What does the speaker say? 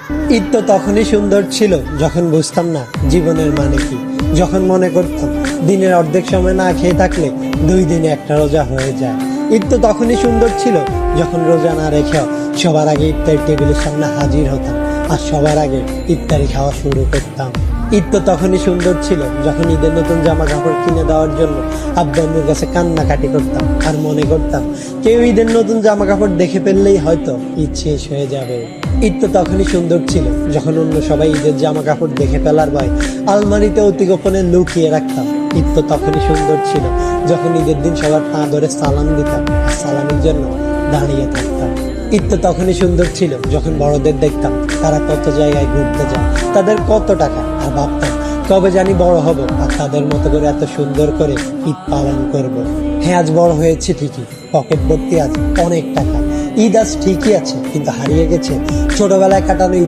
ঈদ তো তখনই সুন্দর ছিল যখন বুঝতাম না জীবনের মানে কি, যখন মনে করতাম দিনের অর্ধেক সময় না খেয়ে থাকলে 2 দিনে একটা রোজা হয়ে যায়। ঈদ তো তখনই সুন্দর ছিল যখন রোজা না রেখেও সবার আগে ইফতারি টেবিলের সামনে হাজির হতাম আর সবার আগে ইফতারি খাওয়া শুরু করতাম। ঈদ তো তখনই সুন্দর ছিল যখন ঈদের নতুন জামা কাপড় কিনে দেওয়ার জন্য আব্বু আম্মুর কাছে কান্নাকাটি করতাম আর মনে করতাম কেউ ঈদের নতুন জামা কাপড় দেখে ফেললেই হয়তো ঈদ শেষ হয়ে যাবে। ঈদ তো তখনই সুন্দর ছিল যখন অন্য সবাই ঈদের জামা কাপড় দেখে ফেলার ভয় আলমারিতে অতি গোপনে লুকিয়ে রাখতাম। ঈদ তো তখনই সুন্দর ছিল যখন ঈদের দিন সবার পা ধরে সালাম দিতাম আর সালামের জন্য দাঁড়িয়ে থাকতাম। ঈদ তো তখনই সুন্দর ছিল যখন বড়দের দেখতাম তারা কত জায়গায় ঘুরতে যায়, তাদের কত টাকা, আর ভাবতাম কবে জানি বড় হব আর তাদের মতো করে এত সুন্দর করে ঈদ পালন করব। হ্যাঁ, আজ বড় হয়েছে ঠিকই, পকেট ভর্তি আজ অনেক টাকা। ঈদ আজ ঠিকই আছে, কিন্তু হারিয়ে গেছে ছোটবেলায় কাটানো